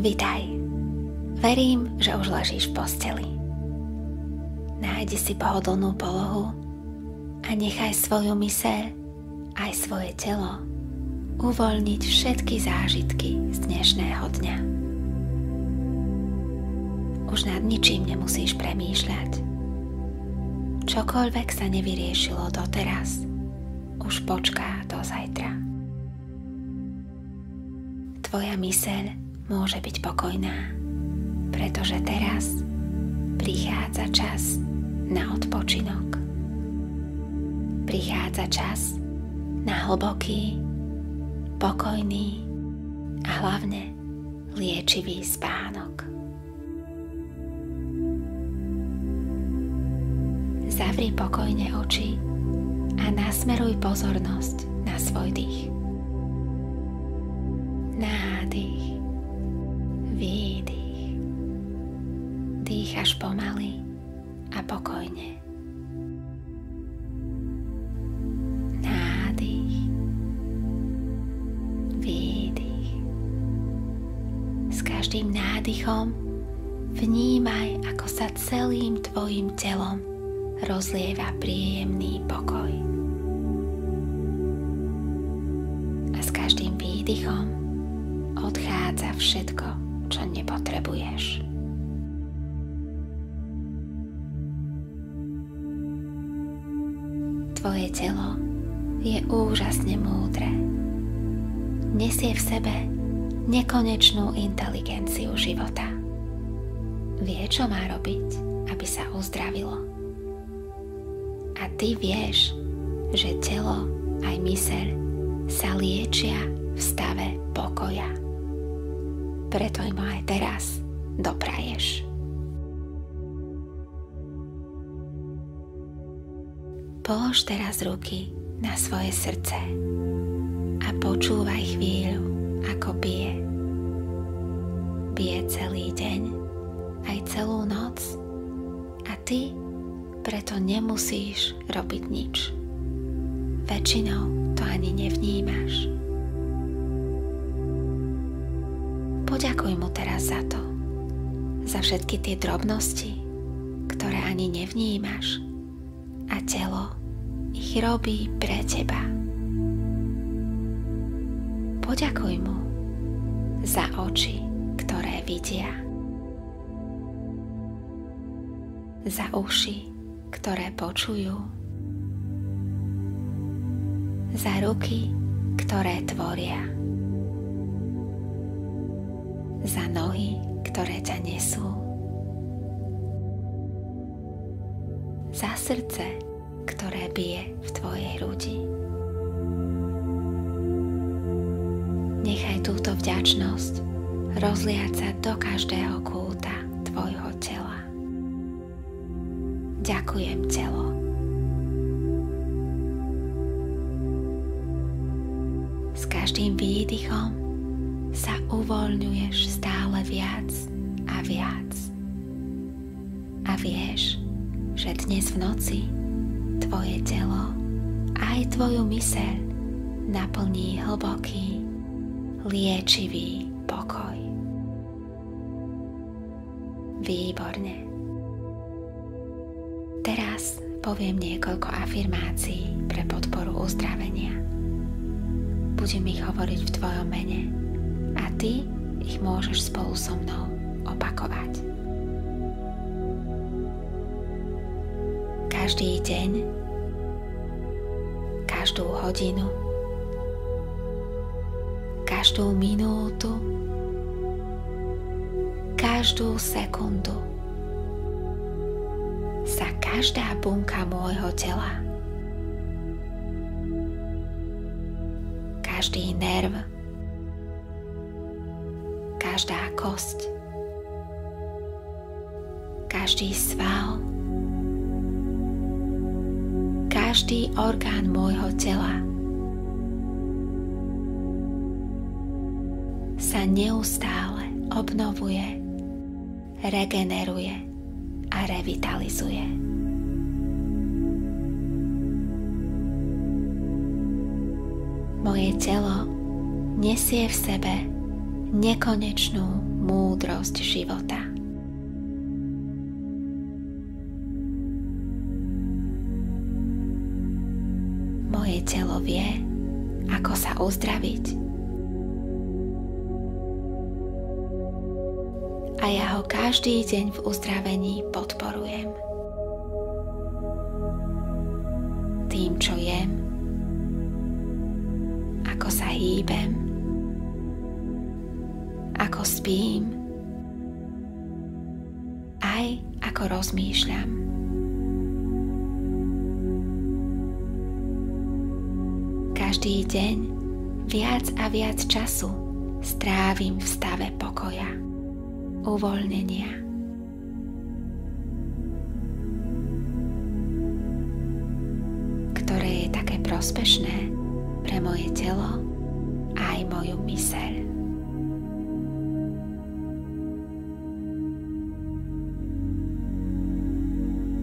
Vitaj. Verím, že už ležíš v posteli. Nájdi si pohodlnú polohu a nechaj svoju myseľ aj svoje telo uvoľniť všetky zážitky z dnešného dňa. Už nad ničím nemusíš premýšľať. Čokoľvek sa nevyriešilo doteraz, už počká do zajtra. Tvoja myseľ môže byť pokojná, pretože teraz prichádza čas na odpočinok. Prichádza čas na hlboký, pokojný a hlavne liečivý spánok. Zavri pokojne oči a nasmeruj pozornosť na svoj dých. Nádych, výdych. Dýchaš pomaly a pokojne. Nádych, výdych. S každým nádychom vnímaj, ako sa celým tvojim telom rozlieva príjemný pokoj. A s každým výdychom odchádza všetko, čo nepotrebuješ. Tvoje telo je úžasne múdre. Nesie v sebe nekonečnú inteligenciu života. Vie, čo má robiť, aby sa uzdravilo. A ty vieš, že telo aj myseľ sa liečia v stave pokoja. Preto im aj teraz dopraješ. Polož teraz ruky na svoje srdce a počúvaj chvíľu, ako bije. Bije celý deň, aj celú noc a ty preto nemusíš robiť nič. Väčšinou to ani nevnímaš. Poďakuj mu teraz za to, za všetky tie drobnosti, ktoré ani nevnímaš a telo ich robí pre teba. Poďakuj mu za oči, ktoré vidia, za uši, ktoré počujú, za ruky, ktoré tvoria, za nohy, ktoré ťa nesú, za srdce, ktoré bije v tvojej hrudi. Nechaj túto vďačnosť rozliať sa do každého kúta tvojho tela. Ďakujem, telo. S každým výdychom sa uvoľňuješ stále viac a viac. A vieš, že dnes v noci tvoje telo aj tvoju myseľ naplní hlboký, liečivý pokoj. Výborne. Teraz poviem niekoľko afirmácií pre podporu uzdravenia. Budem ich hovoriť v tvojom mene a ty ich môžeš spolu so mnou opakovať. Každý deň, každú hodinu, každú minútu, každú sekundu sa každá bunka môjho tela, každý nerv, každá kosť, každý sval, každý orgán môjho tela sa neustále obnovuje, regeneruje a revitalizuje. Moje telo nesie v sebe nekonečnú múdrosť života. Moje telo vie, ako sa uzdraviť. A ja ho každý deň v uzdravení podporujem. Tým, čo jem, ako sa hýbem, ako spím, aj ako rozmýšľam. Každý deň viac a viac času strávim v stave pokoja, uvoľnenia. Ktoré je také prospešné pre moje telo a aj moju myseľ.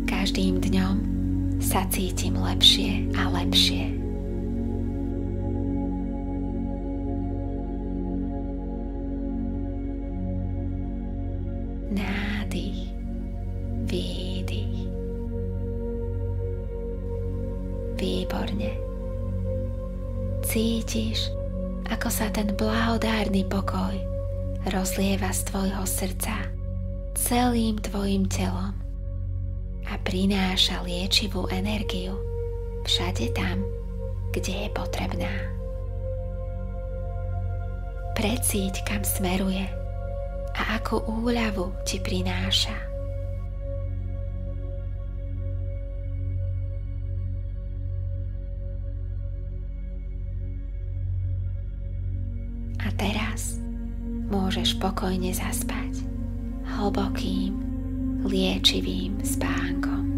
Každým dňom sa cítim lepšie a lepšie. Nádych, výdych. Výborne. Cítiš, ako sa ten blahodárny pokoj rozlieva z tvojho srdca celým tvojim telom a prináša liečivú energiu všade tam, kde je potrebná. Precíť, kam smeruje a akú úľavu ti prináša. A teraz môžeš pokojne zaspať hlbokým, liečivým spánkom.